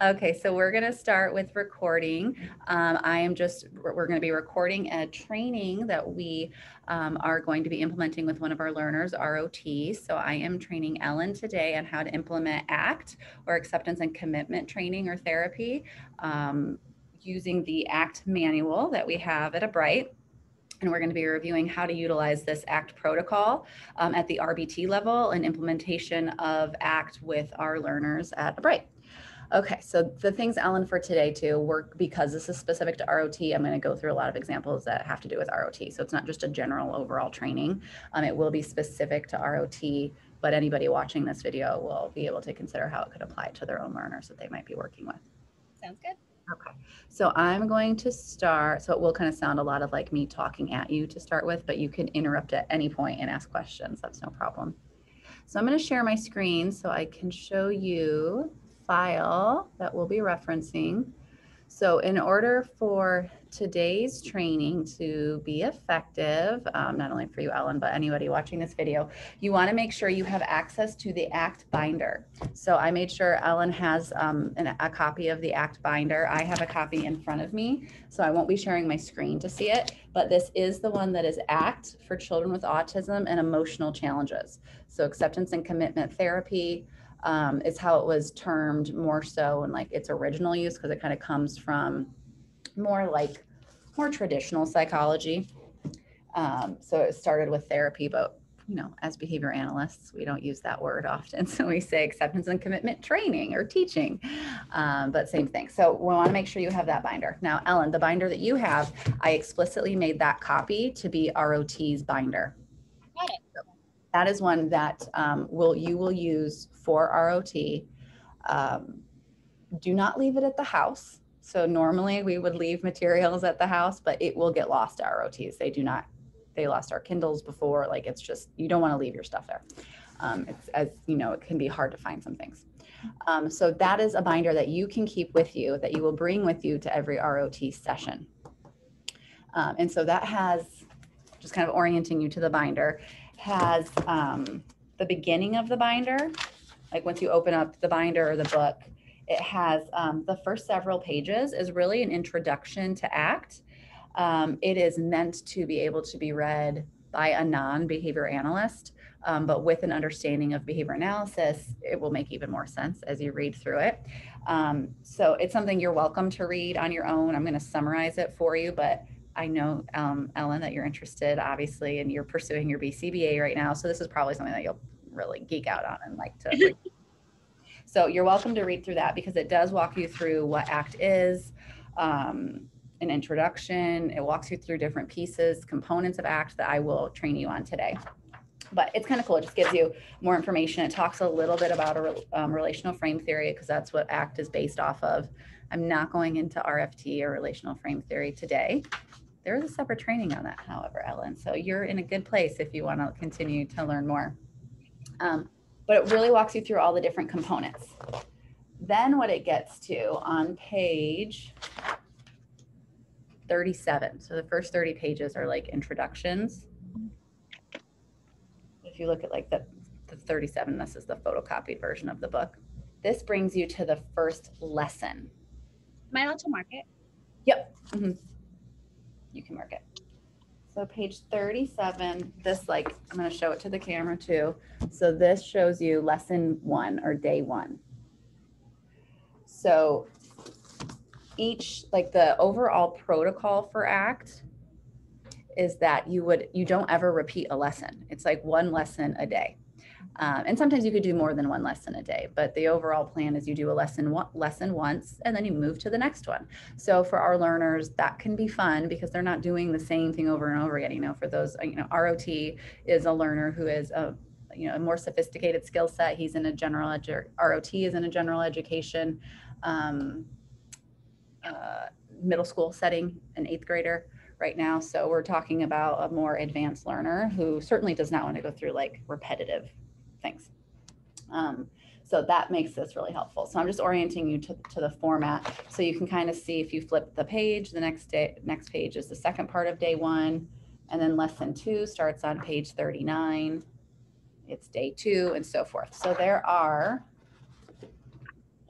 Okay, so we're going to start with recording. We're going to be recording a training that we are going to be implementing with one of our learners, ROT. So I am training Ellen today on how to implement ACT, or acceptance and commitment training or therapy, using the ACT manual that we have at Bright. And we're going to be reviewing how to utilize this ACT protocol at the RBT level and implementation of ACT with our learners at Bright. Okay, so the things, Ellen, for today too, because this is specific to ROT, I'm going to go through a lot of examples that have to do with ROT. So it's not just a general overall training. It will be specific to ROT, but anybody watching this video will be able to consider how it could apply to their own learners that they might be working with. Sounds good. Okay, so I'm going to start, so it will kind of sound a lot of like me talking at you to start with, but you can interrupt at any point and ask questions. That's no problem. So I'm going to share my screen so I can show you file that we'll be referencing. So in order for today's training to be effective, not only for you, Ellen, but anybody watching this video, you want to make sure you have access to the ACT binder. So I made sure Ellen has a copy of the ACT binder. I have a copy in front of me, so I won't be sharing my screen to see it, but this is the one that is ACT for children with autism and emotional challenges. So acceptance and commitment therapy, is how it was termed more so in like its original use, because it kind of comes from more traditional psychology. So it started with therapy, but you know, as behavior analysts, we don't use that word often. So we say acceptance and commitment training or teaching, but same thing. So we want to make sure you have that binder. Now, Ellen, the binder that you have, I explicitly made that copy to be ROT's binder. Got it. That is one that you will use for ROT. Do not leave it at the house. So normally we would leave materials at the house, but it will get lost to ROTs. They lost our Kindles before. Like, it's just, you don't want to leave your stuff there. It's, as you know, it can be hard to find some things. So that is a binder that you can keep with you, that you will bring with you to every ROT session. And so that has, just kind of orienting you to the binder, has the beginning of the binder. Like once you open up the binder or the book, it has the first several pages is really an introduction to ACT. It is meant to be able to be read by a non-behavior analyst, but with an understanding of behavior analysis, it will make even more sense as you read through it. So it's something you're welcome to read on your own. I'm going to summarize it for you, but I know, Ellen, that you're interested, obviously, and you're pursuing your BCBA right now. So this is probably something that you'll really geek out on and like to read. So you're welcome to read through that, because it does walk you through what ACT is, an introduction. It walks you through different pieces, components of ACT that I will train you on today. But it's kind of cool. It just gives you more information. It talks a little bit about a relational frame theory, because that's what ACT is based off of. I'm not going into RFT or relational frame theory today. There is a separate training on that, however, Ellen. So you're in a good place if you want to continue to learn more. But it really walks you through all the different components. Then what it gets to on page 37. So the first 30 pages are like introductions. If you look at like the 37, this is the photocopied version of the book. This brings you to the first lesson. Am I allowed to mark it? Yep. Mm-hmm. You can mark it. So page 37, this, like, I'm going to show it to the camera too. So this shows you lesson 1 or day 1. So each, like the overall protocol for ACT is that you don't ever repeat a lesson. It's like one lesson a day. And sometimes you could do more than one lesson a day, but the overall plan is you do a lesson once and then you move to the next one. So for our learners, that can be fun because they're not doing the same thing over and over again. You know, for those, you know, ROT is a learner who is a more sophisticated skill set. He's in a general ROT is in a general education middle school setting, an 8th grader right now. So we're talking about a more advanced learner who certainly does not want to go through like repetitive things. So that makes this really helpful. So I'm just orienting you to the format so you can kind of see, if you flip the page, the next page is the second part of day 1, and then lesson 2 starts on page 39. It's day 2 and so forth. So there are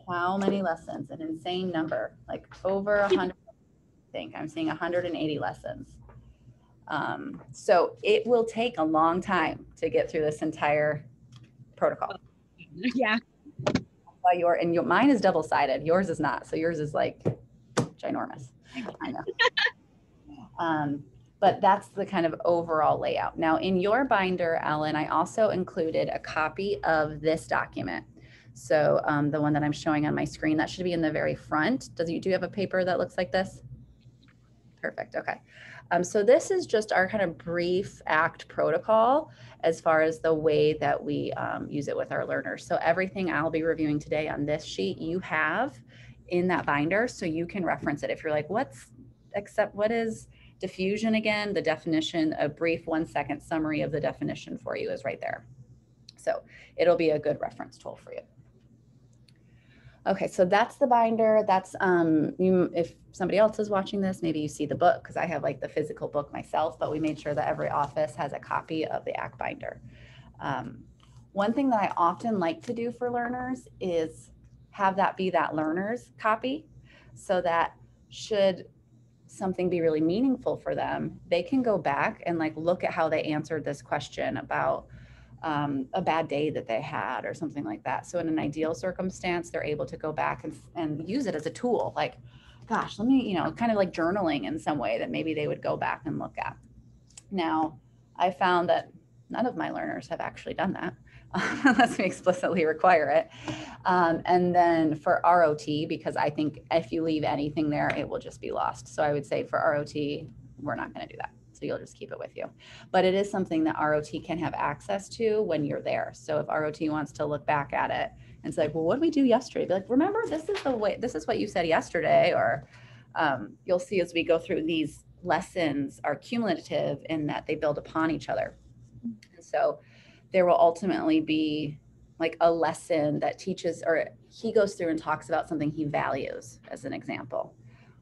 how many lessons? An insane number, like over 100, I think. I'm seeing 180 lessons. So it will take a long time to get through this entire protocol. Yeah. Mine is double-sided. Yours is not. So yours is like ginormous. I know. But that's the kind of overall layout. Now in your binder, Ellen, I also included a copy of this document. So the one that I'm showing on my screen, that should be in the very front. Do you have a paper that looks like this? Perfect, okay. So this is just our kind of brief ACT protocol as far as the way that we use it with our learners. So everything I'll be reviewing today on this sheet, you have in that binder, so you can reference it. If you're like, what is diffusion again? The definition, a brief 1-second summary of the definition for you is right there. So it'll be a good reference tool for you. Okay, so that's the binder. That's if somebody else is watching this, maybe you see the book, because I have like the physical book myself, but we made sure that every office has a copy of the ACT binder. One thing that I often like to do for learners is have that be that learner's copy, so that should something be really meaningful for them, they can go back and like look at how they answered this question about a bad day that they had or something like that. So in an ideal circumstance, they're able to go back and use it as a tool. Like, gosh, let me, kind of like journaling in some way that maybe they would go back and look at. Now, I found that none of my learners have actually done that unless we explicitly require it. And then for ROT, because I think if you leave anything there, it will just be lost. So I would say for ROT, we're not going to do that. So you'll just keep it with you. But it is something that ROT can have access to when you're there. So if ROT wants to look back at it and say, well, what did we do yesterday? Be like, remember, this is what you said yesterday. Or you'll see as we go through these lessons are cumulative in that they build upon each other. And so there will ultimately be like a lesson that teaches, or he goes through and talks about something he values as an example.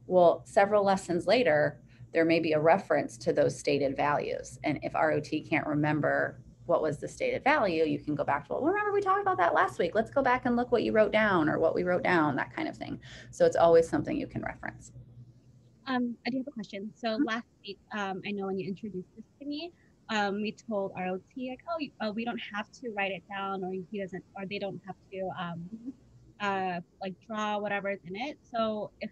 Well, several lessons later, there may be a reference to those stated values. And if ROT can't remember what was the stated value, you can go back to, well, remember we talked about that last week. Let's go back and look what you wrote down or what we wrote down, that kind of thing. So it's always something you can reference. I do have a question. So last week, I know when you introduced this to me, we told ROT like, oh, we don't have to write it down, or he doesn't, or they don't have to like draw whatever is in it. So if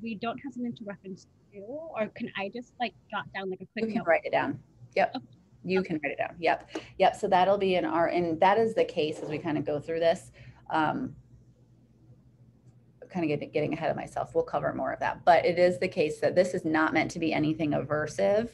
we don't have something to reference to, or can I just like jot down like a quick You can note? write it down. Yep. Okay. You can write it down. Yep. So that'll be in our, and that is the case as we kind of go through this. Kind of getting ahead of myself. We'll cover more of that, but it is the case that this is not meant to be anything aversive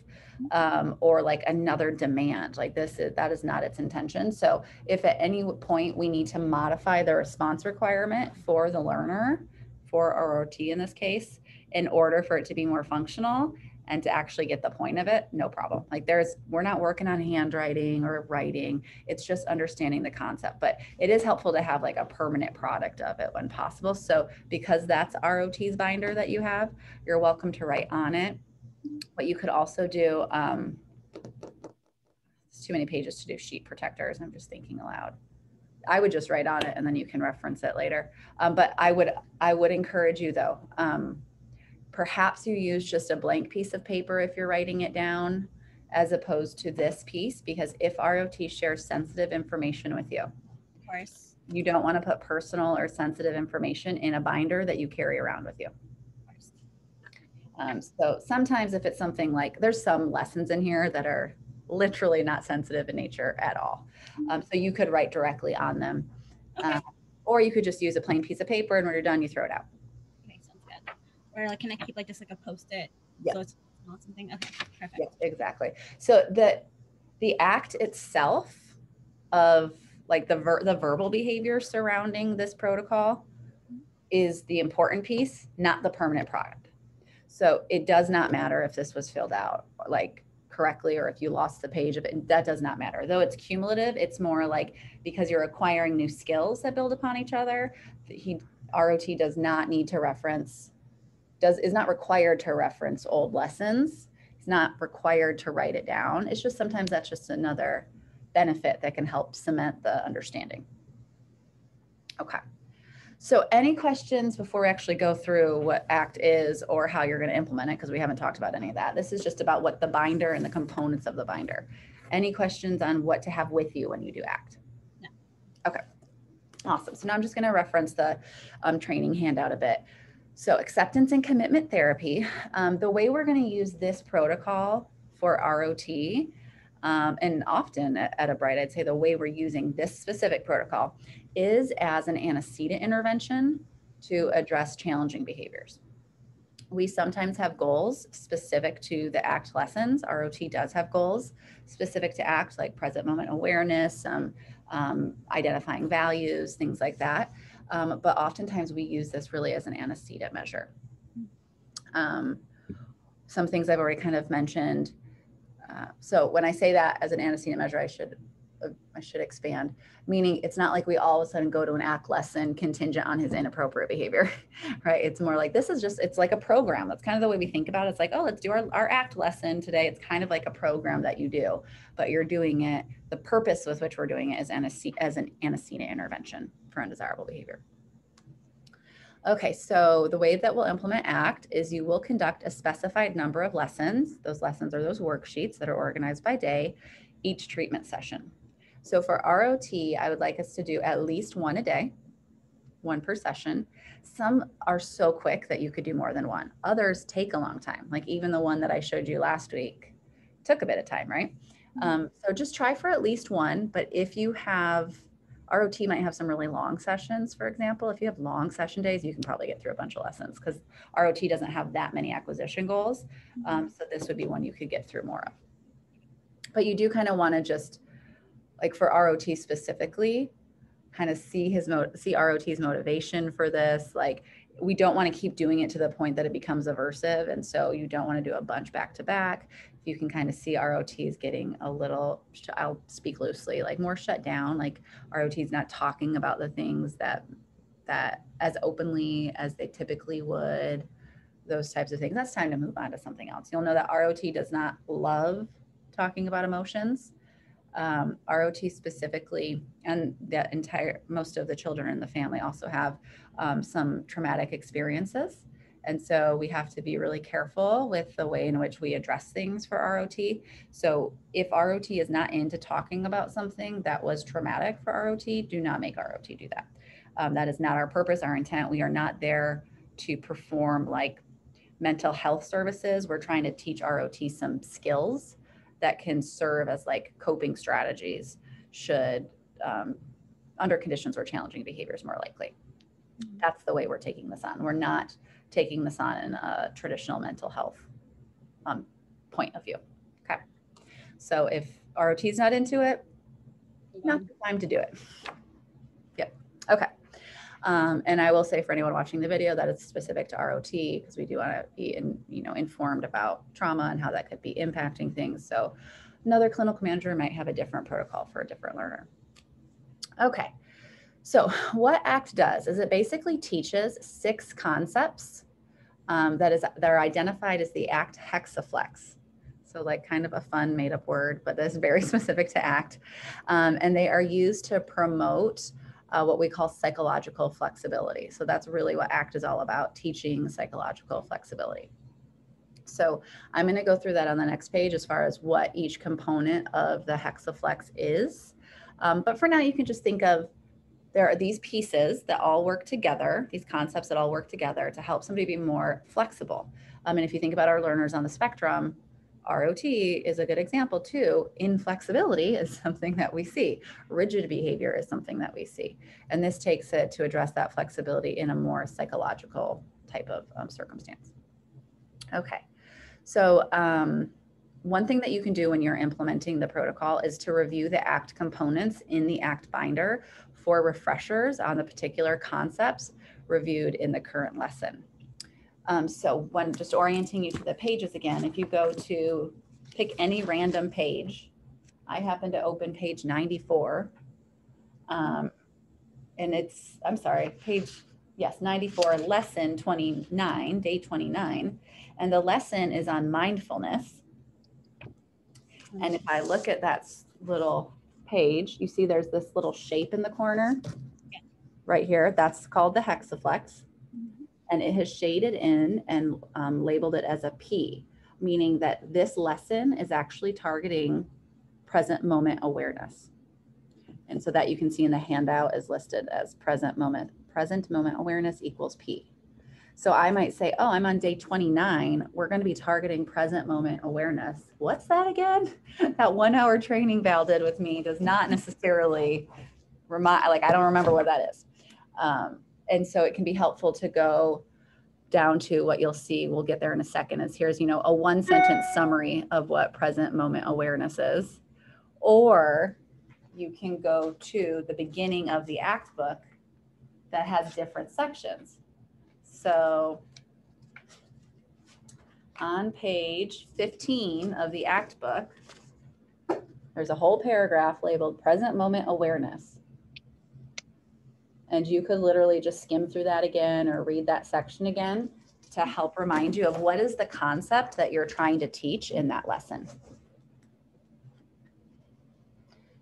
or like another demand. Like that is not its intention. So if at any point we need to modify the response requirement for the learner, for ROT in this case, in order for it to be more functional and to actually get the point of it, no problem. Like we're not working on handwriting or writing. It's just understanding the concept, but it is helpful to have like a permanent product of it when possible. So because that's ROT's binder that you have, you're welcome to write on it. What you could also do, it's too many pages to do sheet protectors. I'm just thinking aloud. I would just write on it and then you can reference it later. But I would encourage you though, perhaps you use just a blank piece of paper if you're writing it down, as opposed to this piece, because if ROT shares sensitive information with you, Of course. You don't want to put personal or sensitive information in a binder that you carry around with you. So sometimes if it's something like, there's some lessons in here that are literally not sensitive in nature at all. So you could write directly on them. Okay. Or you could just use a plain piece of paper and when you're done, you throw it out. Okay, sounds good. Or like, can I keep like just like a Post-it? Yep. So it's not something. Okay, perfect. Yep, exactly. So the act itself of like the verbal behavior surrounding this protocol is the important piece, not the permanent product. So it does not matter if this was filled out like correctly or if you lost the page of it, that does not matter. Though it's cumulative, it's more like because you're acquiring new skills that build upon each other. ROT does not need to reference, is not required to reference old lessons. It's not required to write it down. It's just sometimes that's just another benefit that can help cement the understanding. Okay. So any questions before we actually go through what ACT is or how you're going to implement it? Because we haven't talked about any of that. This is just about what the binder and the components of the binder. Any questions on what to have with you when you do ACT? No. Okay, awesome. So now I'm just going to reference the training handout a bit. So acceptance and commitment therapy, the way we're going to use this protocol for ROT, and often at a Bright, I'd say the way we're using this specific protocol is as an antecedent intervention to address challenging behaviors. We sometimes have goals specific to the ACT lessons. ROT does have goals specific to ACT, like present moment awareness, identifying values, things like that. But oftentimes we use this really as an antecedent measure. Some things I've already kind of mentioned. So when I say that as an antecedent measure, I should expand, meaning it's not like we all of a sudden go to an ACT lesson contingent on his inappropriate behavior, right? It's more like this is just, it's like a program. That's kind of the way we think about it. It's like, oh, let's do our ACT lesson today. It's kind of like a program that you do, but you're doing it, the purpose with which we're doing it is as an antecedent intervention for undesirable behavior. Okay, so the way that we'll implement ACT is you will conduct a specified number of lessons. Those lessons are those worksheets that are organized by day, each treatment session. So for ROT, I would like us to do at least one a day, one per session. Some are so quick that you could do more than one. Others take a long time, like even the one that I showed you last week took a bit of time, right? So just try for at least one, but if you have, ROT might have some really long sessions, for example. If you have long session days, you can probably get through a bunch of lessons because ROT doesn't have that many acquisition goals. So this would be one you could get through more of. But you do kind of want to just, like for ROT specifically, kind of see ROT's motivation for this. Like we don't want to keep doing it to the point that it becomes aversive. And so you don't want to do a bunch back to back. You can kind of see ROT's getting a little, I'll speak loosely, like more shut down, like ROT's not talking about the things that as openly as they typically would, those types of things. That's time to move on to something else. You'll know that ROT does not love talking about emotions. ROT specifically, and that most of the children in the family also have some traumatic experiences. And so we have to be really careful with the way in which we address things for ROT. So if ROT is not into talking about something that was traumatic for ROT, do not make ROT do that. That is not our purpose, our intent. We are not there to perform like mental health services. We're trying to teach ROT some skills that can serve as like coping strategies should, under conditions where challenging behavior is more likely. That's the way we're taking this on. We're not taking this on in a traditional mental health point of view. Okay. So if ROT is not into it, not the time to do it. Yep. Okay. And I will say for anyone watching the video that it's specific to ROT because we do want to be informed about trauma and how that could be impacting things. So another clinical manager might have a different protocol for a different learner. Okay. So what ACT does is it basically teaches 6 concepts that are identified as the ACT hexaflex. So like kind of a fun made up word, but that's very specific to ACT. And they are used to promote what we call psychological flexibility. So that's really what ACT is all about, teaching psychological flexibility. So I'm going to go through that on the next page as far as what each component of the hexaflex is. But for now, you can just think of there are these pieces that all work together, these concepts that all work together to help somebody be more flexible. And if you think about our learners on the spectrum, ROT is a good example too. Inflexibility is something that we see. Rigid behavior is something that we see. And this takes it to address that flexibility in a more psychological type of circumstance. Okay, so one thing that you can do when you're implementing the protocol is to review the ACT components in the ACT binder for refreshers on the particular concepts reviewed in the current lesson. So when just orienting you to the pages again, if you go to pick any random page, I happen to open page 94. And it's, I'm sorry, page, yes, 94, lesson 29, day 29. And the lesson is on mindfulness. And if I look at that little page, you see there's this little shape in the corner. right here, that's called the hexaflex. Mhm. And it has shaded in and labeled it as a P, meaning that this lesson is actually targeting present moment awareness. And so that you can see in the handout is listed as present moment awareness equals P. So I might say, oh, I'm on day 29. We're going to be targeting present moment awareness. What's that again? That 1 hour training Val did with me does not necessarily I don't remember what that is. And so it can be helpful to go down to what you'll see. We'll get there in a second is here's, a 1-sentence summary of what present moment awareness is. Or you can go to the beginning of the ACT book that has different sections. So on page 15 of the ACT book, there's a whole paragraph labeled present moment awareness. And you could literally just skim through that again or read that section again to help remind you of what is the concept that you're trying to teach in that lesson.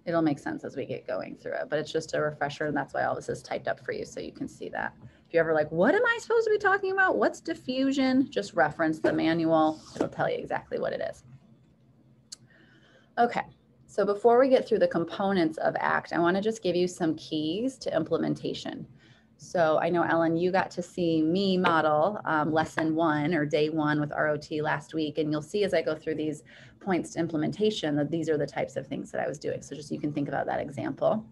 It'll make sense as we get going through it, but it's just a refresher, and that's why all this is typed up for you so you can see that. If you're ever like, what am I supposed to be talking about? What's diffusion? Just reference the manual. It'll tell you exactly what it is. Okay, so before we get through the components of ACT, I want to just give you some keys to implementation. So I know, Ellen, you got to see me model lesson 1 or day 1 with ROT last week, and you'll see as I go through these points to implementation that these are the types of things that I was doing. So just so you can think about that example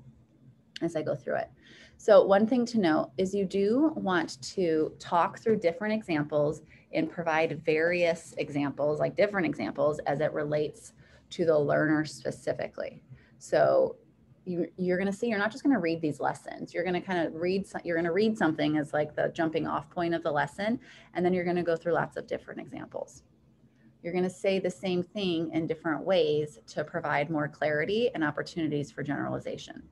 as I go through it. So one thing to note is you do want to talk through different examples and provide various examples, like different examples as it relates to the learner specifically. So you're going to see, you're not just going to read these lessons. You're going to kind of you're going to read something as like the jumping off point of the lesson. And then you're going to go through lots of different examples. You're going to say the same thing in different ways to provide more clarity and opportunities for generalization.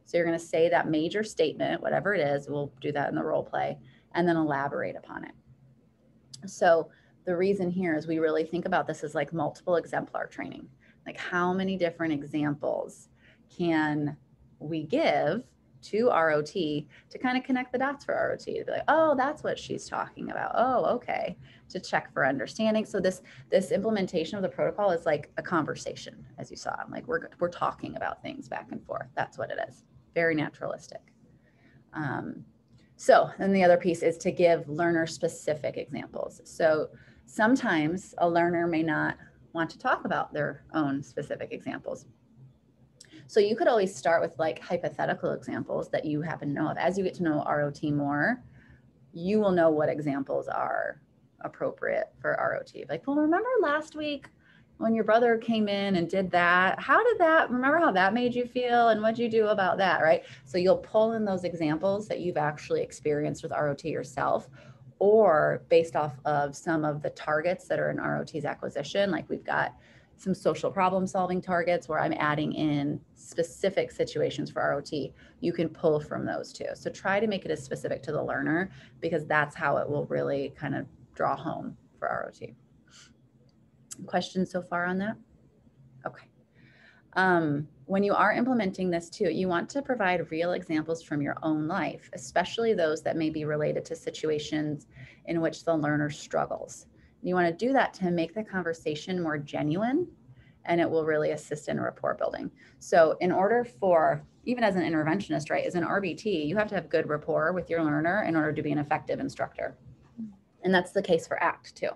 So you're going to say that major statement, whatever it is, we'll do that in the role play, and then elaborate upon it. So the reason here is we really think about this as like multiple exemplar training. Like how many different examples can we give to ROT to kind of connect the dots for ROT to be like, oh, that's what she's talking about. Oh, okay. To check for understanding. So this implementation of the protocol is like a conversation, as you saw. Like we're talking about things back and forth. That's what it is. Very naturalistic. So then the other piece is to give learner specific examples. So sometimes a learner may not want to talk about their own specific examples. So you could always start with like hypothetical examples that you happen to know of. As you get to know ROT more, you will know what examples are appropriate for ROT. Like, well, remember last week when your brother came in and did that? Remember how that made you feel and what'd you do about that, right? So you'll pull in those examples that you've actually experienced with ROT yourself, or based off of some of the targets that are in ROT's acquisition. Like we've got some social problem solving targets where I'm adding in specific situations for ROT. You can pull from those too. So try to make it as specific to the learner because that's how it will really kind of draw home for ROT. Questions so far on that? Okay. When you are implementing this too, you want to provide real examples from your own life, especially those that may be related to situations in which the learner struggles. You want to do that to make the conversation more genuine, and it will really assist in rapport building. So in order for, even as an interventionist, right, as an RBT, you have to have good rapport with your learner in order to be an effective instructor. And that's the case for ACT too.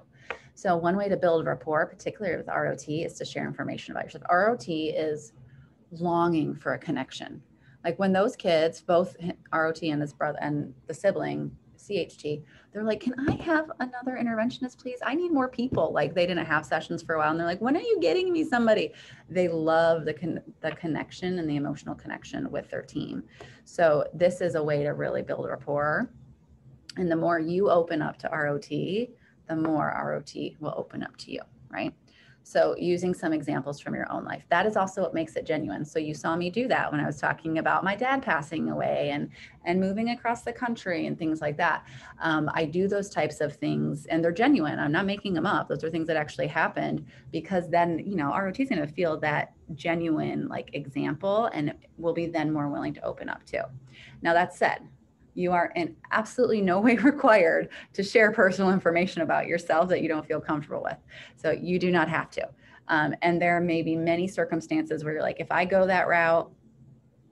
So one way to build rapport, particularly with ROT, is to share information about yourself. ROT is longing for a connection. Like when those kids, both ROT and his brother and the sibling, CHT, they're like, can I have another interventionist, please? I need more people. Like they didn't have sessions for a while. And they're like, when are you getting me somebody? They love the connection and the emotional connection with their team. So this is a way to really build rapport. And the more you open up to ROT, the more ROT will open up to you, right? So using some examples from your own life, that is also what makes it genuine. So you saw me do that when I was talking about my dad passing away and moving across the country and things like that. I do those types of things and they're genuine. I'm not making them up. Those are things that actually happened, because then, you know, ROT is going to feel that genuine like example and will be then more willing to open up too. Now that said, you are in absolutely no way required to share personal information about yourself that you don't feel comfortable with. So you do not have to. And there may be many circumstances where you're like, if I go that route,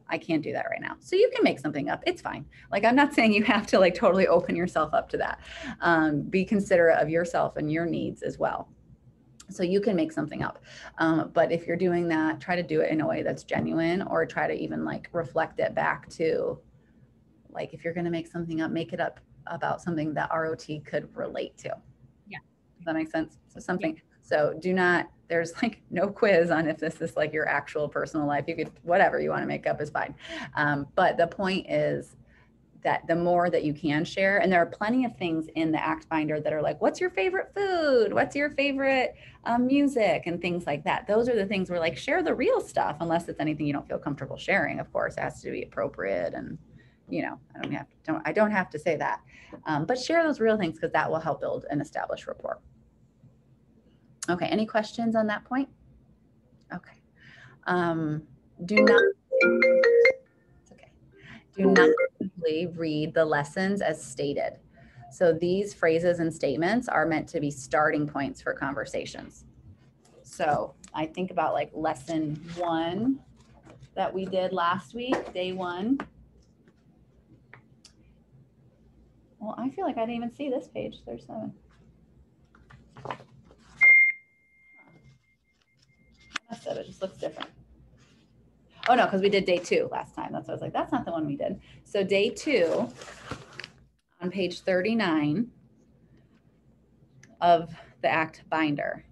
I can't do that right now. So you can make something up. It's fine. Like, I'm not saying you have to like totally open yourself up to that. Be considerate of yourself and your needs as well. So you can make something up. But if you're doing that, try to do it in a way that's genuine, or try to even like reflect it back to, like, if you're going to make something up, make it up about something that ROT could relate to. Yeah. Does that make sense? So something, yeah. So do not, there's like no quiz on if this is like your actual personal life. You could, whatever you want to make up is fine. But the point is that the more that you can share, and there are plenty of things in the ACT binder that are like, what's your favorite food? What's your favorite music and things like that. Those are the things where like, share the real stuff, unless it's anything you don't feel comfortable sharing. Of course, it has to be appropriate, and you know, I don't have to say that, but share those real things, because that will help build and establish rapport. Okay, any questions on that point? Okay. Do not, it's okay. Do not simply read the lessons as stated. So these phrases and statements are meant to be starting points for conversations. So I think about like lesson 1 that we did last week, day 1. Well, I feel like I didn't even see this page. There's 7. It just looks different. Oh no, because we did day 2 last time. That's why I was like, that's not the one we did. So day 2 on page 39 of the ACT binder.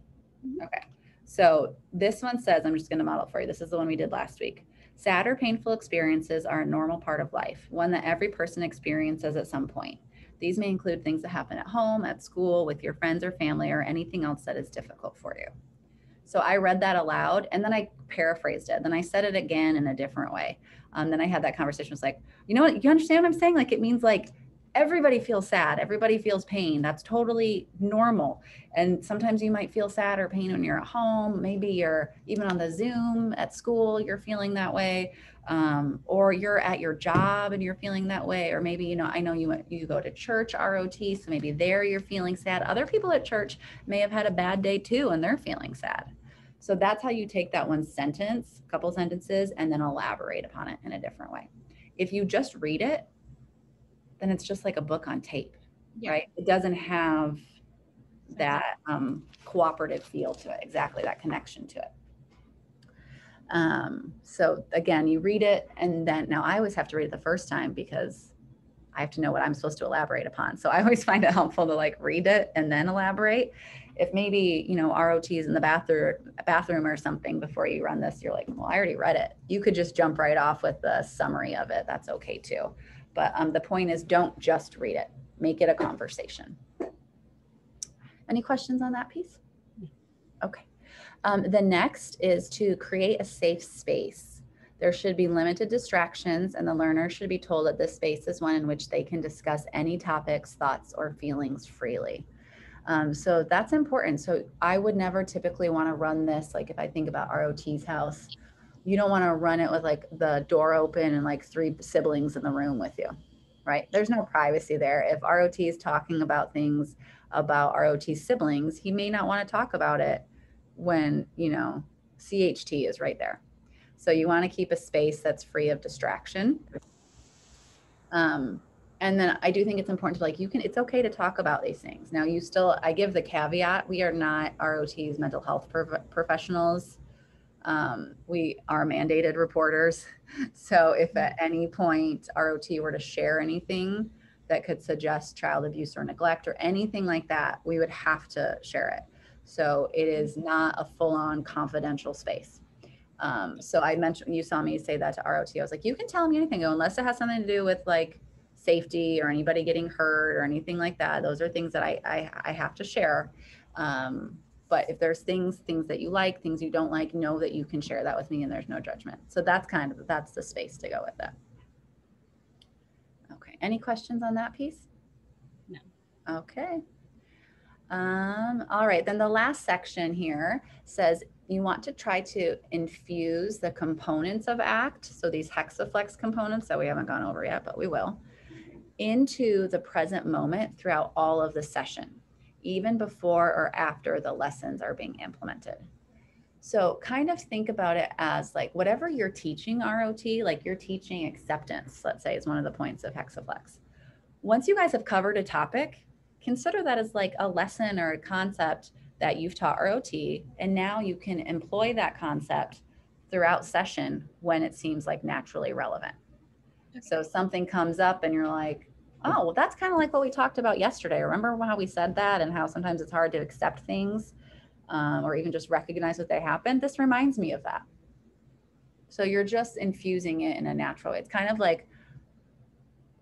Okay. So this one says, I'm just going to model it for you. This is the one we did last week. Sad or painful experiences are a normal part of life, one that every person experiences at some point. These may include things that happen at home, at school, with your friends or family, or anything else that is difficult for you. So I read that aloud, and then I paraphrased it. Then I said it again in a different way. Then I had that conversation. It's like, you know what? You understand what I'm saying? Like, it means like everybody feels sad. Everybody feels pain. That's totally normal. And sometimes you might feel sad or pain when you're at home. Maybe you're even on the Zoom at school, you're feeling that way. Or you're at your job and you're feeling that way. Or maybe, you know, I know you go to church ROT, so maybe there you're feeling sad. Other people at church may have had a bad day too, and they're feeling sad. So that's how you take that one sentence, couple sentences, and then elaborate upon it in a different way. If you just read it, then it's just like a book on tape, right? It doesn't have that cooperative feel to it, exactly, that connection to it. So again, you read it, and then now I always have to read it the first time because I have to know what I'm supposed to elaborate upon. So I always find it helpful to like read it and then elaborate. If maybe, you know, ROT is in the bathroom or something before you run this, you're like, well, I already read it. You could just jump right off with the summary of it. That's okay too. But the point is, don't just read it. Make it a conversation. Any questions on that piece? Okay. The next is to create a safe space. There should be limited distractions, and the learner should be told that this space is one in which they can discuss any topics, thoughts, or feelings freely. So that's important. So I would never typically want to run this, like if I think about ROT's house, you don't want to run it with like the door open and like 3 siblings in the room with you, right? There's no privacy there. If ROT is talking about things about ROT's siblings, he may not want to talk about it when, you know, CHT is right there. So you want to keep a space that's free of distraction. And then I do think it's important to like, it's okay to talk about these things. Now I give the caveat, we are not ROT's mental health professionals. We are mandated reporters. So if at any point ROT were to share anything that could suggest child abuse or neglect or anything like that, we would have to share it. So it is not a full-on confidential space. So I mentioned, you saw me say that to ROT. I was like, you can tell me anything, unless it has something to do with like safety or anybody getting hurt or anything like that. Those are things that I have to share. But if there's things that you like, things you don't like, know that you can share that with me and there's no judgment. So that's the space to go with it. Okay, any questions on that piece? No. Okay. All right, then the last section here says you want to try to infuse the components of ACT, so these hexaflex components that we haven't gone over yet, but we will, into the present moment throughout all of the session, even before or after the lessons are being implemented. So kind of think about it as like whatever you're teaching ROT, like you're teaching acceptance, let's say, is one of the points of hexaflex. Once you guys have covered a topic, consider that as like a lesson or a concept that you've taught ROT, and now you can employ that concept throughout session when it seems like naturally relevant. Okay. So something comes up and you're like, oh, well, that's kind of like what we talked about yesterday. Remember how we said that and how sometimes it's hard to accept things or even just recognize that they happen? This reminds me of that. So you're just infusing it in a natural way. It's kind of like,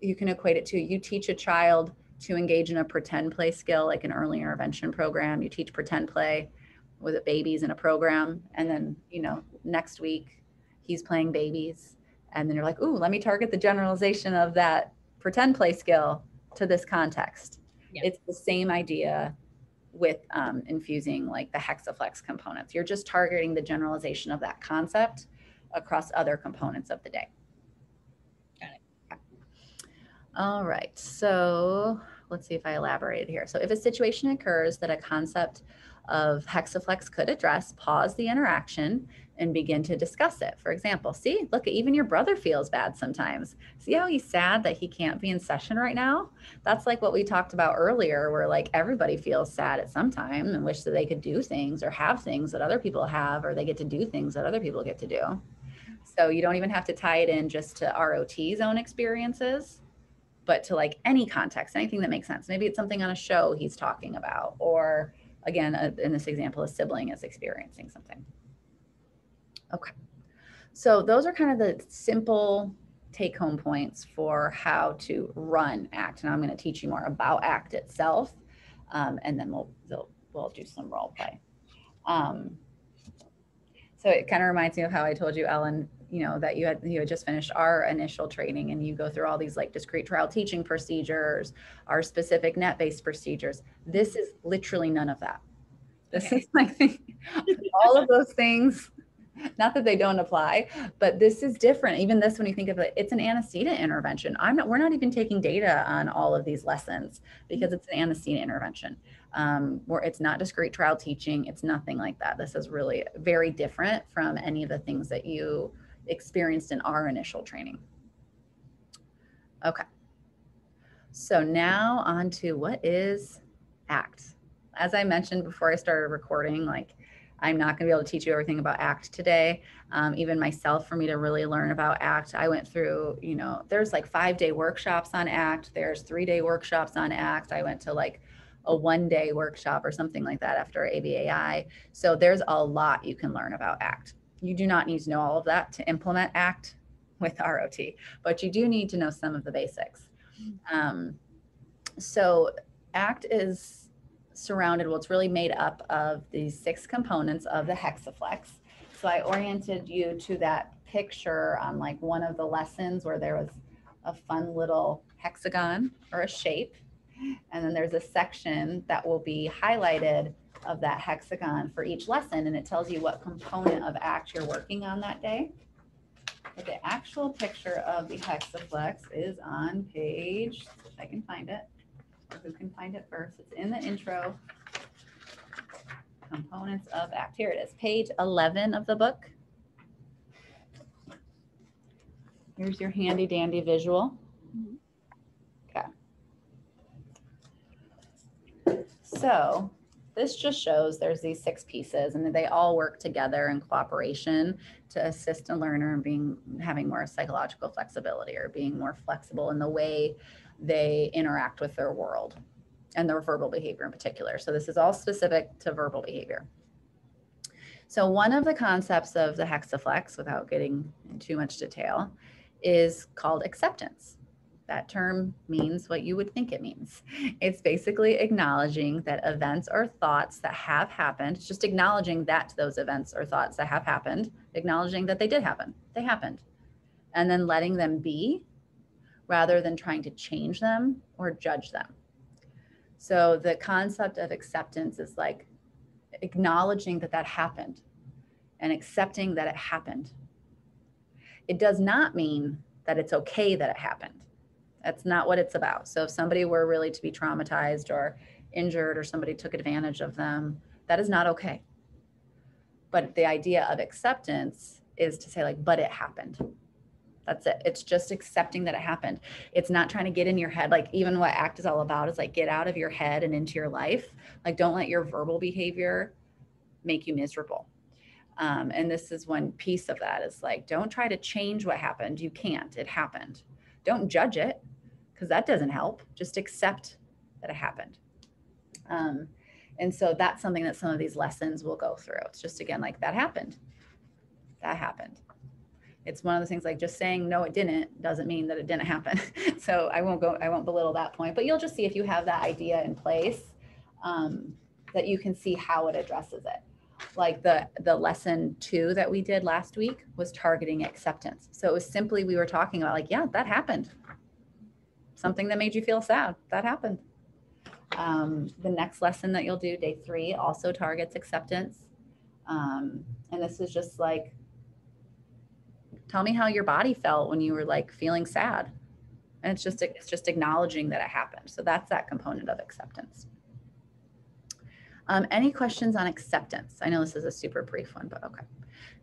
you can equate it to, you teach a child to engage in a pretend play skill, like an early intervention program. You teach pretend play with babies in a program. And then, you know, next week he's playing babies. And then you're like, ooh, let me target the generalization of that pretend play skill to this context. Yeah. It's the same idea with infusing like the hexaflex components. You're just targeting the generalization of that concept across other components of the day. All right, so let's see if I elaborated here. So if a situation occurs that a concept of hexaflex could address, pause the interaction and begin to discuss it. For example, see, look, even your brother feels bad sometimes. See how he's sad that he can't be in session right now? That's like what we talked about earlier, where like everybody feels sad at some time and wish that they could do things or have things that other people have, or they get to do things that other people get to do. So you don't even have to tie it in just to ROT's own experiences, but to like any context, anything that makes sense. Maybe it's something on a show he's talking about, or again, in this example, a sibling is experiencing something. Okay, so those are kind of the simple take-home points for how to run ACT. And I'm going to teach you more about ACT itself, and then we'll do some role play. So it kind of reminds me of how I told you, Ellen, you know, that you had just finished our initial training and you go through all these like discrete trial teaching procedures, our specific net-based procedures. This is literally none of that. This is like all of those things, not that they don't apply, but this is different. Even this, when you think of it, it's an antecedent intervention. We're not even taking data on all of these lessons because it's an antecedent intervention. Where it's not discrete trial teaching. It's nothing like that. This is really very different from any of the things that you experienced in our initial training. Okay. So now on to what is ACT. As I mentioned before I started recording, like I'm not going to be able to teach you everything about ACT today. Even myself, for me to really learn about ACT, I went through, you know, there's like 5-day workshops on ACT. There's 3-day workshops on ACT. I went to like a 1-day workshop or something like that after ABAI. So there's a lot you can learn about ACT. You do not need to know all of that to implement ACT with ROT, but you do need to know some of the basics. So ACT is surrounded, well, it's really made up of these 6 components of the hexaflex. So I oriented you to that picture on like one of the lessons where there was a fun little hexagon or a shape. And then there's a section that will be highlighted of that hexagon for each lesson. And it tells you what component of ACT you're working on that day. But the actual picture of the hexaflex is on page, if I can find it, or who can find it first. It's in the intro. Components of ACT. Here it is, page 11 of the book. Here's your handy dandy visual. Okay. So this just shows there's these 6 pieces and they all work together in cooperation to assist a learner in having more psychological flexibility or being more flexible in the way they interact with their world and their verbal behavior in particular. So this is all specific to verbal behavior. So one of the concepts of the hexaflex, without getting in too much detail, is called acceptance. That term means what you would think it means. It's basically acknowledging that events or thoughts that have happened, just acknowledging that those events or thoughts that have happened, acknowledging that they did happen, they happened, and then letting them be rather than trying to change them or judge them. So the concept of acceptance is like acknowledging that that happened and accepting that it happened. It does not mean that it's okay that it happened. That's not what it's about. So if somebody were really to be traumatized or injured or somebody took advantage of them, that is not okay. But the idea of acceptance is to say like, but it happened. That's it. It's just accepting that it happened. It's not trying to get in your head. Like even what ACT is all about is like get out of your head and into your life. Like don't let your verbal behavior make you miserable. And this is one piece of that is like, don't try to change what happened. You can't. It happened. Don't judge it because that doesn't help. Just accept that it happened. And so that's something that some of these lessons will go through. It's just, again, like that happened. That happened. It's one of the things like just saying, no, it didn't doesn't mean that it didn't happen. So I won't belittle that point, but you'll just see if you have that idea in place that you can see how it addresses it. Like the lesson 2 that we did last week was targeting acceptance. So it was simply, we were talking about like, yeah, that happened. Something that made you feel sad, that happened. The next lesson that you'll do, day 3, also targets acceptance. And this is just like, tell me how your body felt when you were like feeling sad. And it's just acknowledging that it happened. So that's that component of acceptance. Any questions on acceptance? I know this is a super brief one, but okay.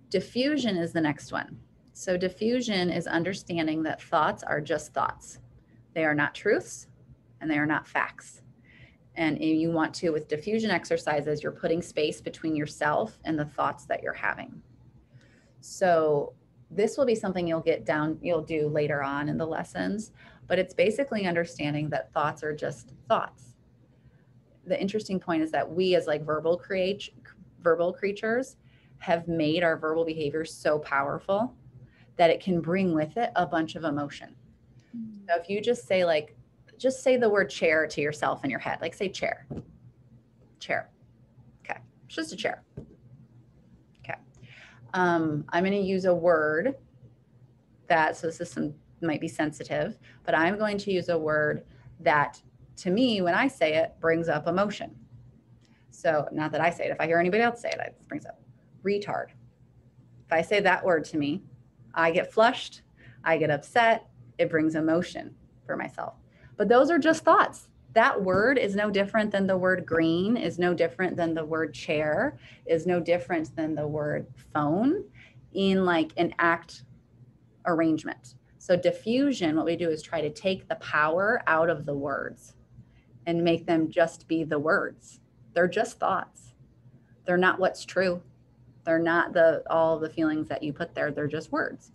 Diffusion is the next one. So diffusion is understanding that thoughts are just thoughts. They are not truths and they are not facts. And you want to, with diffusion exercises, you're putting space between yourself and the thoughts that you're having. So this will be something you'll do later on in the lessons, but it's basically understanding that thoughts are just thoughts. The interesting point is that we as like verbal creatures have made our verbal behavior so powerful that it can bring with it a bunch of emotion. Mm-hmm. So if you just say the word chair to yourself in your head, like say chair. Okay, it's just a chair. Okay. I'm going to use a word so this might be sensitive, but I'm going to use a word that to me, when I say it, brings up emotion. So not that I say it, if I hear anybody else say it, it brings up retard. If I say that word to me, I get flushed, I get upset, it brings emotion for myself. But those are just thoughts. That word is no different than the word green, is no different than the word chair, is no different than the word phone in like an ACT arrangement. So diffusion, what we do is try to take the power out of the words and make them just be the words. They're just thoughts. They're not what's true. They're not all the feelings that you put there. They're just words.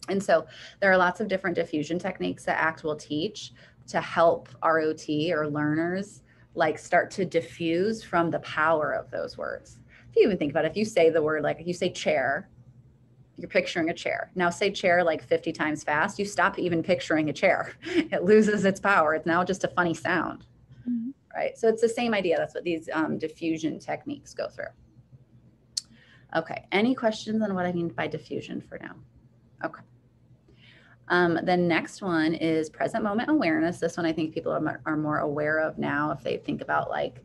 And so there are lots of different diffusion techniques that ACT will teach to help ROT or learners like start to diffuse from the power of those words. If you even think about it, if you say the word, like if you say chair, you're picturing a chair. Now say chair like 50 times fast, you stop even picturing a chair. It loses its power. It's now just a funny sound. Mm-hmm. Right? So it's the same idea. That's what these diffusion techniques go through. Okay. Any questions on what I mean by diffusion for now? Okay. The next one is present moment awareness. This one I think people are more aware of now if they think about like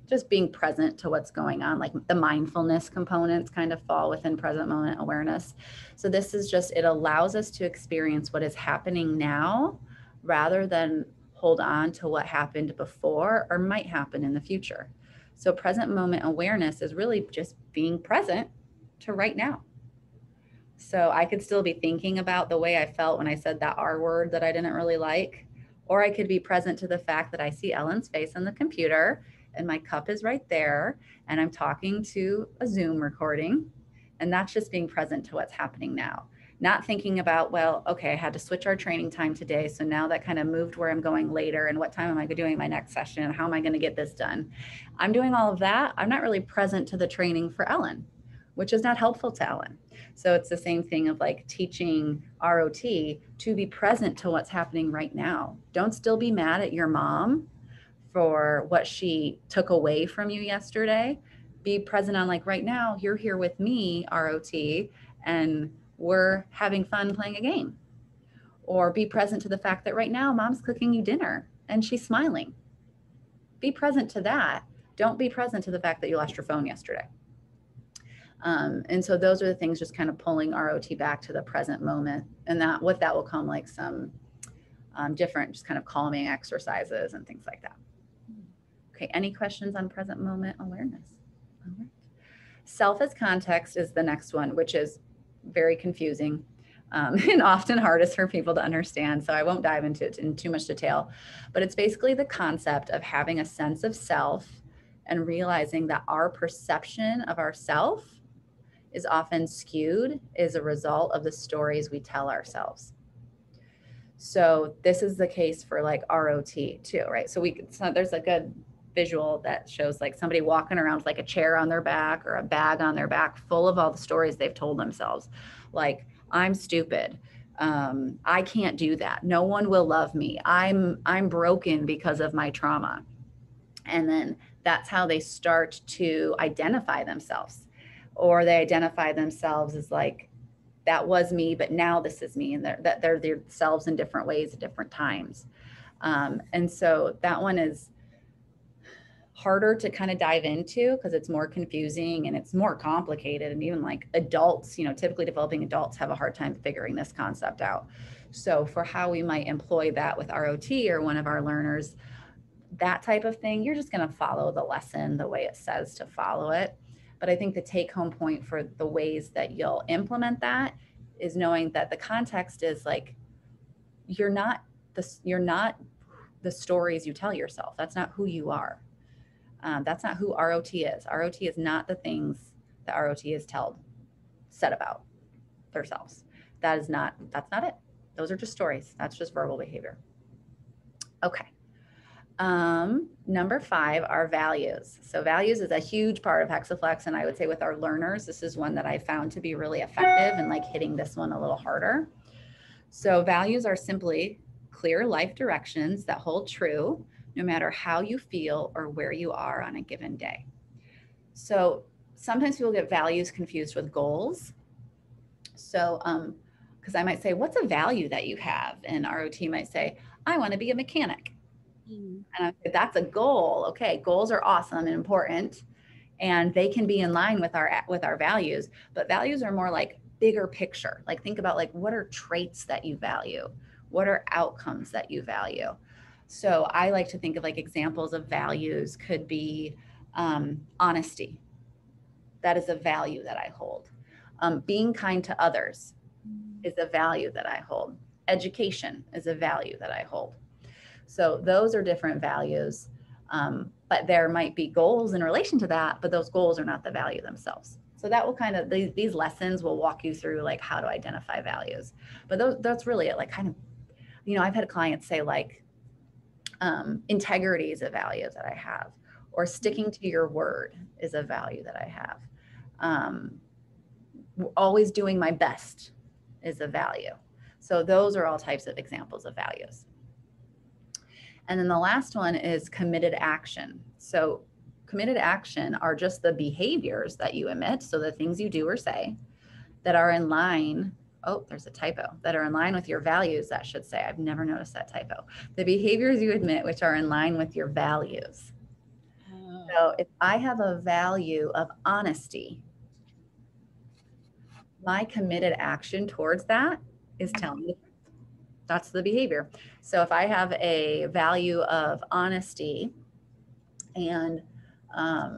just being present to what's going on, like the mindfulness components kind of fall within present moment awareness. So this is just, it allows us to experience what is happening now rather than hold on to what happened before or might happen in the future. So present moment awareness is really just being present to right now. So I could still be thinking about the way I felt when I said that R word that I didn't really like, or I could be present to the fact that I see Ellen's face on the computer and my cup is right there and I'm talking to a Zoom recording. And that's just being present to what's happening now. Not thinking about, well, okay, I had to switch our training time today. So now that kind of moved where I'm going later and what time am I doing my next session and how am I going to get this done? I'm doing all of that. I'm not really present to the training for Ellen. which is not helpful to Ellen. So it's the same thing of like teaching ROT to be present to what's happening right now. Don't still be mad at your mom for what she took away from you yesterday. Be present on like right now, you're here with me, ROT, and we're having fun playing a game. Or be present to the fact that right now mom's cooking you dinner and she's smiling. Be present to that. Don't be present to the fact that you lost your phone yesterday. And so those are the things, just kind of pulling ROT back to the present moment, and that with that will come like some different just kind of calming exercises and things like that. Okay, any questions on present moment awareness? All right. Self as context is the next one, which is very confusing and often hardest for people to understand. So I won't dive into it in too much detail, but it's basically the concept of having a sense of self and realizing that our perception of ourself is often skewed as a result of the stories we tell ourselves. So this is the case for like ROT too, right? So there's a good visual that shows like somebody walking around with like a chair on their back or a bag on their back full of all the stories they've told themselves. Like, I'm stupid. I can't do that. No one will love me. I'm broken because of my trauma. And then that's how they start to identify themselves, or they identify themselves as like, that was me, but now this is me. And they're themselves in different ways at different times. And so that one is harder to kind of dive into because it's more confusing and it's more complicated. And even like adults, typically developing adults have a hard time figuring this concept out. So for how we might employ that with ROT or one of our learners, that type of thing, you're just going to follow the lesson the way it says to follow it. But I think the take home point for the ways that you'll implement that is knowing that the context is like, you're not the stories you tell yourself. That's not who you are. That's not who ROT is. ROT is not the things that ROT is said about themselves. That's not it. Those are just stories. That's just verbal behavior. Okay. Number 5 are values. So values is a huge part of Hexaflex. And I would say with our learners, this is one that I found to be really effective and like hitting this one a little harder. So values are simply clear life directions that hold true no matter how you feel or where you are on a given day. So sometimes people get values confused with goals. So, because I might say, what's a value that you have? And ROT might say, I want to be a mechanic. And I say, that's a goal. Okay, goals are awesome and important, and they can be in line with our values. But values are more like bigger picture. Like, think about like, what are traits that you value? What are outcomes that you value? So I like to think of like examples of values could be honesty. That is a value that I hold. Being kind to others is a value that I hold. Education is a value that I hold. So those are different values, but there might be goals in relation to that, but those goals are not the value themselves. So that will kind of, these lessons will walk you through like how to identify values. But that's really it. Like kind of, I've had clients say like, integrity is a value that I have, or sticking to your word is a value that I have. Always doing my best is a value. So those are all types of examples of values. And then the last one is committed action. So committed action are just the behaviors that you emit, so the things you do or say that are in line. Oh, there's a typo. That are in line with your values, that should say. I've never noticed that typo. The behaviors you admit which are in line with your values. So if I have a value of honesty, my committed action towards that is telling the truth. That's the behavior. So if I have a value of honesty and, I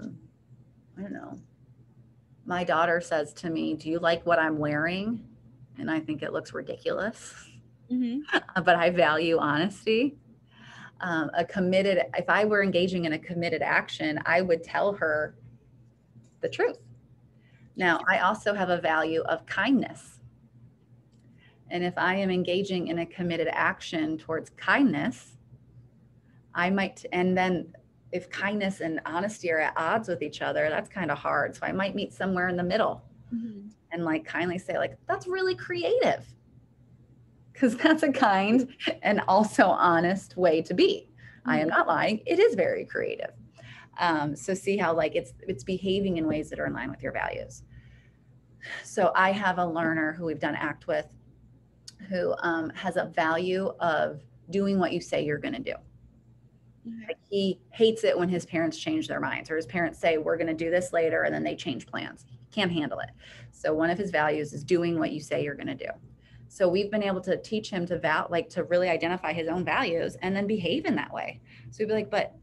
don't know, my daughter says to me, do you like what I'm wearing? And I think it looks ridiculous, but I value honesty. If I were engaging in a committed action, I would tell her the truth. Now, I also have a value of kindness. And if I am engaging in a committed action towards kindness, and then if kindness and honesty are at odds with each other, that's kind of hard. So I might meet somewhere in the middle Mhm. and like kindly say like, that's really creative. Because that's a kind and also honest way to be. I am Mhm. not lying. It is very creative. So see how like it's behaving in ways that are in line with your values. So I have a learner who we've done ACT with who has a value of doing what you say you're going to do. Okay. Like he hates it when his parents change their minds or his parents say, we're going to do this later, and then they change plans. He can't handle it. So one of his values is doing what you say you're going to do. So we've been able to teach him to really identify his own values and then behave in that way. So we'd be like, but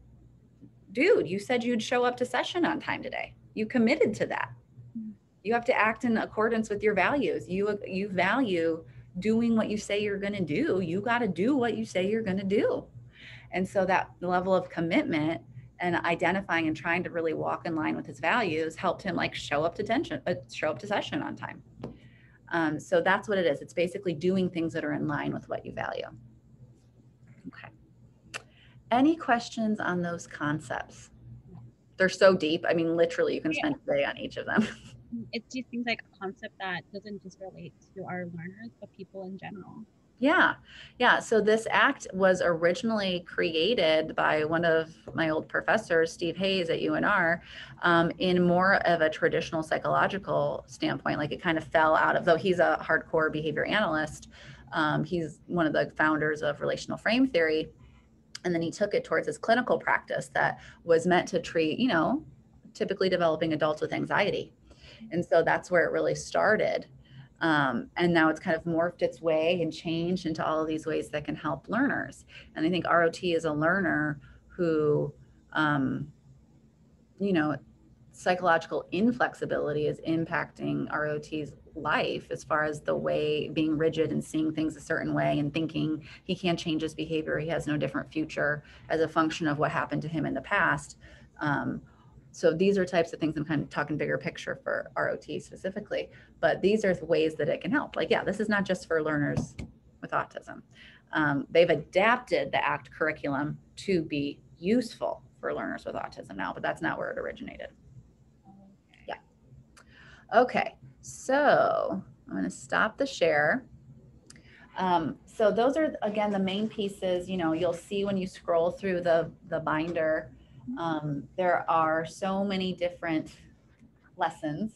dude, you said you'd show up to session on time today. You committed to that. Mhm. You have to act in accordance with your values. You value doing what you say you're going to do. You got to do what you say you're going to do. And so that level of commitment and identifying and trying to really walk in line with his values helped him like show up to session on time. So that's what it is. It's basically doing things that are in line with what you value. Okay. Any questions on those concepts? They're so deep. I mean, literally, you can Yeah. spend a day on each of them. It just seems like a concept that doesn't just relate to our learners, but people in general. Yeah. Yeah. So this act was originally created by one of my old professors, Steve Hayes at UNR, in more of a traditional psychological standpoint. Like it kind of fell out of, though he's a hardcore behavior analyst, he's one of the founders of relational frame theory. And then he took it towards his clinical practice that was meant to treat, typically developing adults with anxiety. And so that's where it really started. And now it's kind of morphed its way and changed into all of these ways that can help learners. And I think ROT is a learner who, um, you know, psychological inflexibility is impacting ROT's life as far as the way being rigid and seeing things a certain way and thinking he can't change his behavior. He has no different future as a function of what happened to him in the past. So these are types of things I'm kind of talking bigger picture for ROT specifically, but these are ways that it can help. Like, yeah, this is not just for learners with autism. They've adapted the ACT curriculum to be useful for learners with autism now, but that's not where it originated. Okay. Yeah. Okay. So I'm going to stop the share. So those are, again, the main pieces. You'll see when you scroll through the binder, there are so many different lessons,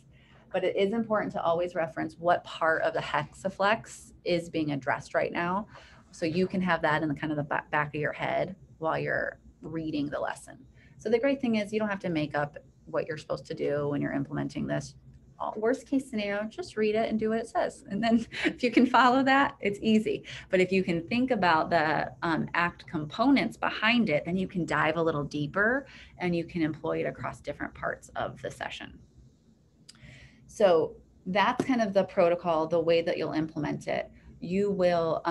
but it is important to always reference what part of the hexaflex is being addressed right now. So you can have that in the kind of the back of your head while you're reading the lesson. So the great thing is you don't have to make up what you're supposed to do when you're implementing this. Worst case scenario, just read it and do what it says. And then if you can follow that, it's easy. But if you can think about the ACT components behind it, then you can dive a little deeper and you can employ it across different parts of the session. So that's kind of the protocol, the way that you'll implement it. You will,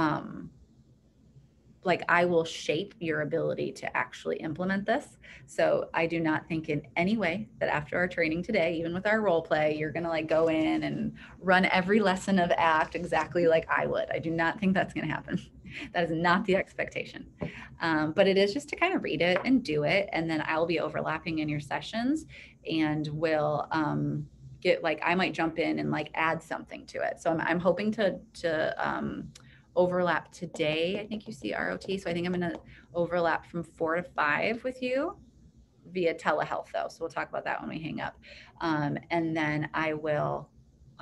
I will shape your ability to actually implement this. So I do not think in any way that after our training today, even with our role play, you're going to go in and run every lesson of ACT exactly like I would. I do not think that's going to happen. That is not the expectation. But it is just to kind of read it and do it. And then I'll be overlapping in your sessions and will, I might jump in and add something to it. So I'm hoping to overlap today. I think you see ROT. So I think I'm going to overlap from 4 to 5 with you via telehealth though. So we'll talk about that when we hang up. And then I will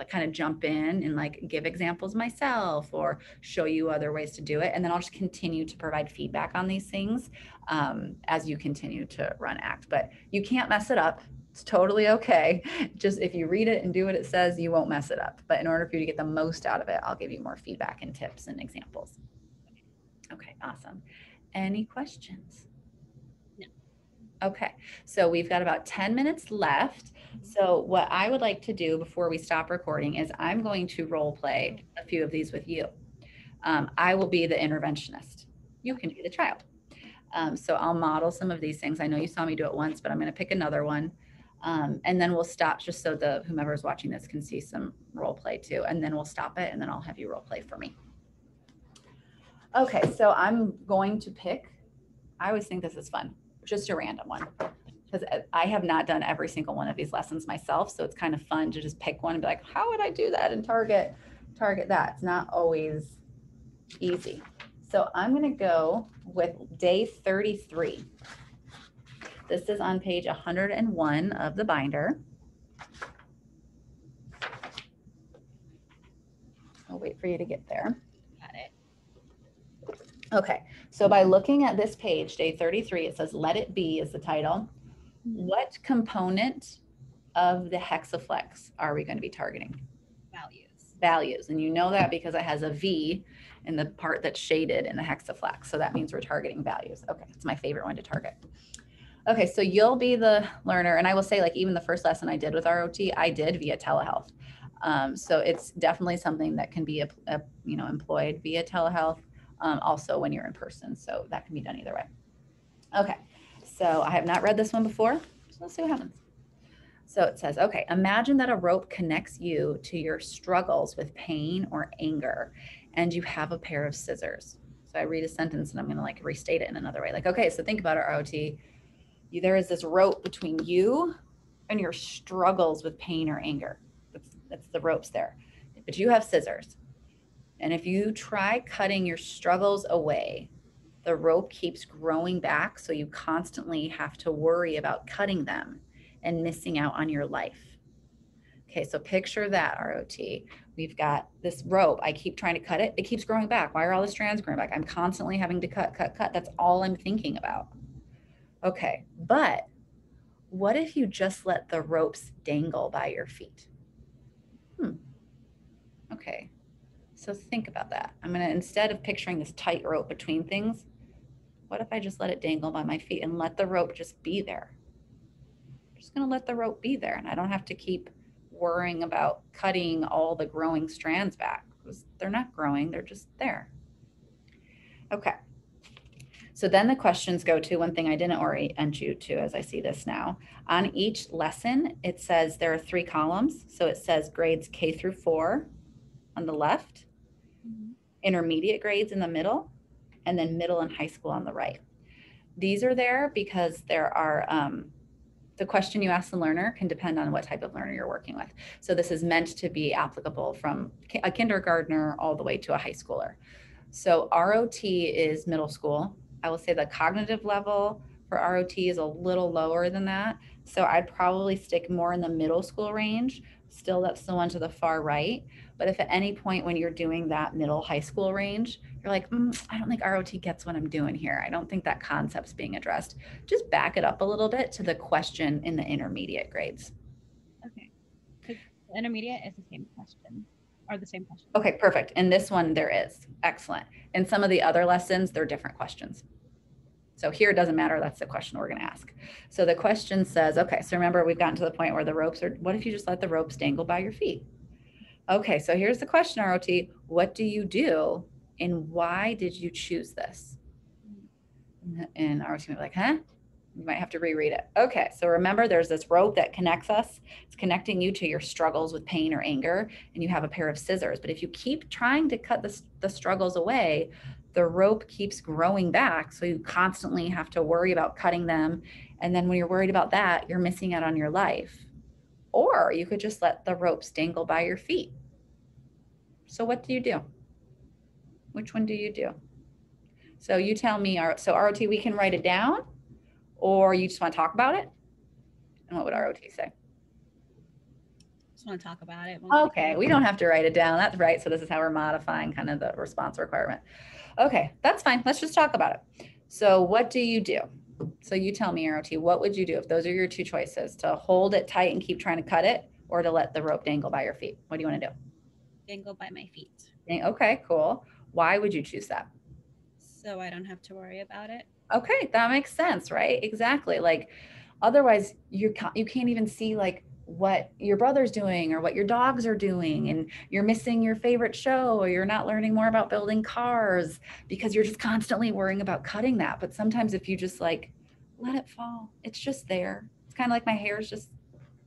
kind of jump in and give examples myself or show you other ways to do it. And then I'll just continue to provide feedback on these things as you continue to run ACT. But you can't mess it up. It's totally okay. Just if you read it and do what it says, you won't mess it up. But in order for you to get the most out of it, I'll give you more feedback and tips and examples. Okay, awesome. Any questions? No. Okay, so we've got about 10 minutes left. So what I would like to do before we stop recording is I'm going to role play a few of these with you. I will be the interventionist. You can be the child. So I'll model some of these things. I know you saw me do it once, but I'm going to pick another one. And then we'll stop just so whomever is watching this can see some role play too. And then we'll stop it and then I'll have you role play for me. Okay, so I'm going to pick, I always think this is fun, just a random one. because I have not done every single one of these lessons myself. So it's kind of fun to just pick one and be like, how would I do that and target that? It's not always easy. So I'm going to go with day 33. This is on page 101 of the binder. I'll wait for you to get there. Got it. Okay, so by looking at this page, day 33, it says let it be is the title. What component of the hexaflex are we going to be targeting? Values. Values. And you know that because it has a V in the part that's shaded in the hexaflex. So that means we're targeting values. Okay, it's my favorite one to target. Okay, so you'll be the learner. And I will say, like, even the first lesson I did with ROT, I did via telehealth. So it's definitely something that can be employed via telehealth, also when you're in person. So that can be done either way. Okay, so I have not read this one before, so let's see what happens. So it says, okay, imagine that a rope connects you to your struggles with pain or anger, and you have a pair of scissors. So I read a sentence and I'm gonna like restate it in another way. Like, okay, so think about it, ROT. There is this rope between you and your struggles with pain or anger. That's the ropes there. But you have scissors. And if you try cutting your struggles away, the rope keeps growing back. So you constantly have to worry about cutting them and missing out on your life. Okay, so picture that, ROT. We've got this rope. I keep trying to cut it. It keeps growing back. Why are all the strands growing back? I'm constantly having to cut. That's all I'm thinking about. Okay, but what if you just let the ropes dangle by your feet? Okay, so think about that. I'm gonna, instead of picturing this tight rope between things, what if I just let it dangle by my feet and let the rope just be there? I'm just gonna let the rope be there, and I don't have to keep worrying about cutting all the growing strands back because they're not growing, they're just there. Okay. So then the questions go to one thing I didn't orient you to as I see this now. On each lesson, it says there are 3 columns. So it says grades K through 4 on the left, intermediate grades in the middle, and then middle and high school on the right. These are there because there are, the question you ask the learner can depend on what type of learner you're working with. So this is meant to be applicable from a kindergartner all the way to a high schooler. So ROT is middle school. I will say the cognitive level for ROT is a little lower than that. So I'd probably stick more in the middle school range. Still, that's the one to the far right. But if at any point when you're doing that middle high school range, you're like, I don't think ROT gets what I'm doing here. I don't think that concept's being addressed. Just back it up a little bit to the question in the intermediate grades. Okay. Because the intermediate is the same question. Are the same question. Okay, perfect. In this one, there is. Excellent. In some of the other lessons, they're different questions. So here it doesn't matter. That's the question we're going to ask. So the question says, okay, so remember we've gotten to the point where the ropes are, what if you just let the ropes dangle by your feet? Okay, so here's the question, ROT. What do you do and why did you choose this? And ROT might be like, huh? You might have to reread it. Okay, so remember there's this rope that connects us. It's connecting you to your struggles with pain or anger, and you have a pair of scissors. But if you keep trying to cut the struggles away, the rope keeps growing back. So you constantly have to worry about cutting them. And then when you're worried about that, you're missing out on your life. Or you could just let the ropes dangle by your feet. So what do you do? Which one do you do? So you tell me, so ROT, we can write it down, or you just want to talk about it? And what would ROT say? Just want to talk about it. Okay, we don't have to write it down. That's right. So this is how we're modifying kind of the response requirement. Okay, that's fine. Let's just talk about it. So what do you do? So you tell me, ROT, what would you do if those are your 2 choices, to hold it tight and keep trying to cut it, or to let the rope dangle by your feet? What do you want to do? Dangle by my feet. Okay, cool. Why would you choose that? So I don't have to worry about it. Okay, that makes sense, right? Exactly. Like otherwise you can't even see like what your brother's doing or what your dogs are doing, and you're missing your favorite show, or you're not learning more about building cars because you're just constantly worrying about cutting that. But sometimes if you just like let it fall, it's just there. It's kind of like my hair is just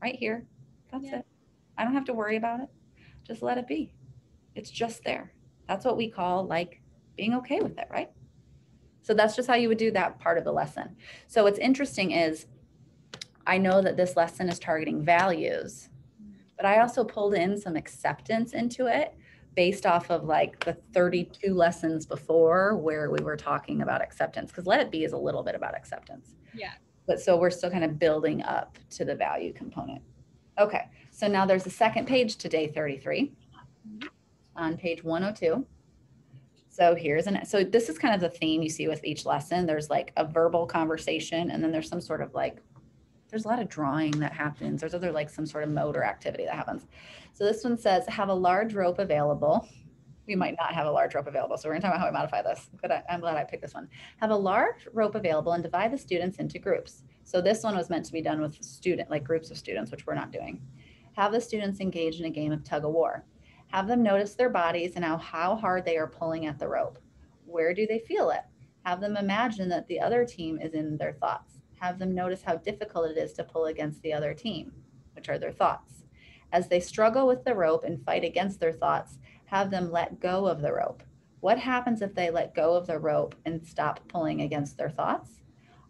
right here. That's it. I don't have to worry about it. Just let it be. It's just there. That's what we call like being okay with it, right? So that's just how you would do that part of the lesson. So what's interesting is I know that this lesson is targeting values, but I also pulled in some acceptance into it based off of like the 32 lessons before where we were talking about acceptance, because Let It Be is a little bit about acceptance. Yeah. But so we're still kind of building up to the value component. Okay, so now there's a second page to day 33 on page 102. So so this is kind of the theme you see with each lesson. There's like a verbal conversation, and then there's some sort of like, there's a lot of drawing that happens. There's other like some sort of motor activity that happens. So this one says, have a large rope available. We might not have a large rope available. So we're gonna talk about how we modify this. But I'm glad I picked this one. Have a large rope available and divide the students into groups. So this one was meant to be done with like groups of students, which we're not doing. Have the students engage in a game of tug of war. Have them notice their bodies and how hard they are pulling at the rope. Where do they feel it? Have them imagine that the other team is in their thoughts. Have them notice how difficult it is to pull against the other team, which are their thoughts. As they struggle with the rope and fight against their thoughts, have them let go of the rope. What happens if they let go of the rope and stop pulling against their thoughts?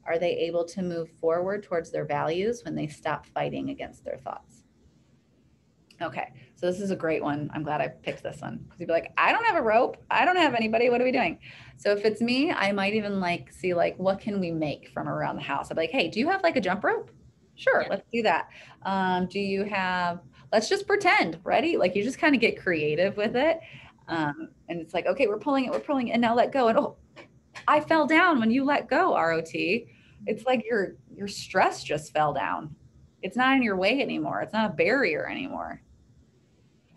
Are they able to move forward towards their values when they stop fighting against their thoughts? Okay, so this is a great one. I'm glad I picked this one because you'd be like, I don't have a rope. I don't have anybody. What are we doing? So if it's me, I might even like see like, what can we make from around the house? I'd be like, hey, do you have like a jump rope? Sure, let's do that. Do you have, let's just pretend, ready? Like you just kind of get creative with it. And it's like, okay, we're pulling it, and now let go. And oh, I fell down when you let go, ROT. It's like your stress just fell down. It's not in your way anymore. It's not a barrier anymore.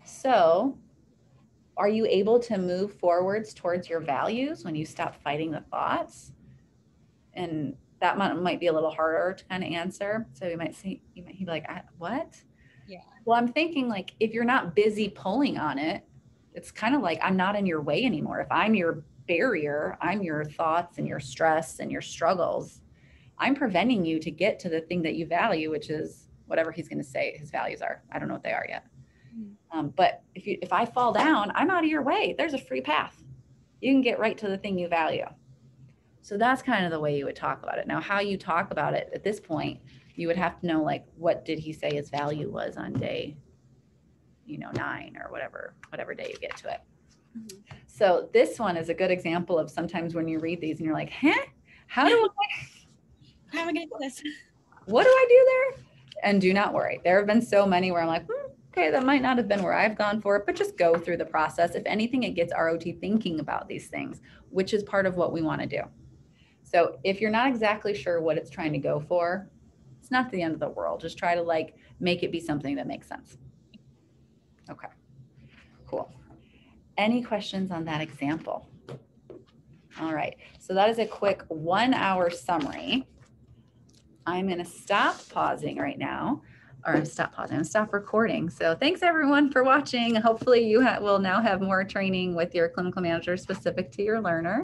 So are you able to move forwards towards your values when you stop fighting the thoughts? And that might be a little harder to kind of answer. So you might be like, what? Yeah. Well, I'm thinking like, if you're not busy pulling on it, it's kind of like, I'm not in your way anymore. If I'm your barrier, I'm your thoughts and your stress and your struggles. I'm preventing you to get to the thing that you value, which is whatever he's going to say his values are. I don't know what they are yet. But if I fall down, I'm out of your way. There's a free path. You can get right to the thing you value. So that's kind of the way you would talk about it. Now, how you talk about it at this point, you would have to know, like, what did he say his value was on day, 9 or whatever day you get to it. So this one is a good example of sometimes when you read these and you're like, how am I going to do this? What do I do there? And do not worry. There have been so many where I'm like, okay, that might not have been where I've gone for it, but just go through the process. If anything, it gets ROT thinking about these things, which is part of what we want to do. So if you're not exactly sure what it's trying to go for, it's not the end of the world. Just try to like make it be something that makes sense. Okay, cool. Any questions on that example? All right, so that is a quick 1 hour summary. I'm going to stop pausing right now, or stop pausing, and stop recording. So thanks everyone for watching. Hopefully you will now have more training with your clinical manager specific to your learner.